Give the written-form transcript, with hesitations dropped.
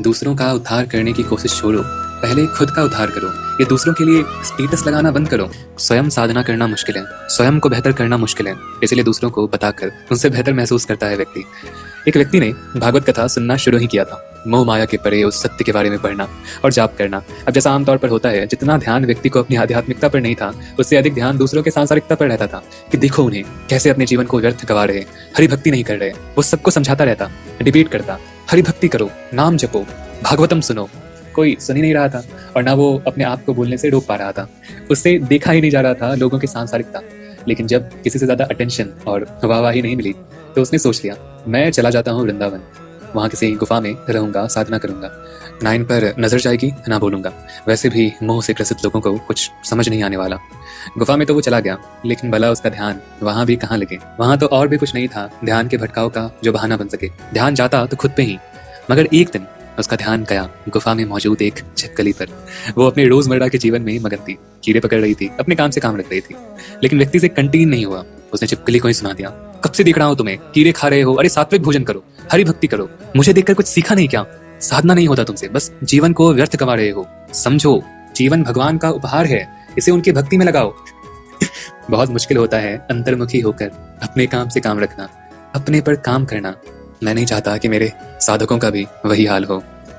दूसरों का उद्धार करने की कोशिश छोड़ो, पहले खुद का उद्धार करो। ये दूसरों के लिए स्टेटस लगाना बंद करो। स्वयं साधना करना मुश्किल है, स्वयं को बेहतर करना मुश्किल है, इसलिए दूसरों को बताकर उनसे बेहतर महसूस करता है व्यक्ति। एक व्यक्ति ने भागवत कथा सुनना शुरू ही किया था, मोह माया के परे उस सत्य के बारे में पढ़ना और जाप करना। अब जैसा आमतौर पर होता है, जितना ध्यान व्यक्ति को अपनी आध्यात्मिकता पर नहीं था, उससे अधिक ध्यान दूसरों के सांसारिकता पर रहता था कि देखो उन्हें कैसे अपने जीवन को व्यर्थ गवा रहे, हरि भक्ति नहीं कर रहे। वो सबको समझाता रहता, डिबेट करता, हरि भक्ति करो, नाम जपो, भागवतम सुनो। कोई सुन ही नहीं रहा था और ना वो अपने आप को बोलने से रोक पा रहा था। उससे देखा ही नहीं जा रहा था लोगों की सांसारिकता। लेकिन जब किसी से ज्यादा अटेंशन और वाहवाही नहीं मिली तो उसने सोच लिया, मैं चला जाता हूँ वृंदावन, वहाँ किसी गुफा में रहूंगा, साधना करूंगा, ना इन पर नजर जाएगी ना बोलूंगा। वैसे भी मोह से ग्रसित लोगों को कुछ समझ नहीं आने वाला। गुफा में तो वो चला गया, लेकिन भला उसका ध्यान वहां भी कहाँ लगे। वहां तो और भी कुछ नहीं था ध्यान के भटकाव का जो बहाना बन सके। ध्यान जाता तो खुद पे ही। मगर एक दिन उसका ध्यान गया गुफा में मौजूद एक छिपकली पर। वो अपने रोजमर्रा के जीवन में मगन थी, कीड़े पकड़ रही थी, अपने काम से काम रख रही थी, लेकिन व्यक्ति से कंटीन नहीं हुआ। उसने छिपकली को ही सुना दिया, कब से देख रहा हूं तुम्हें, कीड़े खा रहे हो, अरे सात्विक भोजन करो, हरि भक्ति करो। मुझे देखकर कुछ सीखा नहीं क्या? साधना नहीं होता तुमसे, बस जीवन को व्यर्थ गवा रहे हो। समझो, जीवन भगवान का उपहार है, इसे उनकी भक्ति में लगाओ। बहुत मुश्किल होता है अंतर्मुखी होकर अपने काम से काम रखना, अपने पर काम करना। मैं नहीं चाहता कि मेरे साधकों का भी वही हाल हो।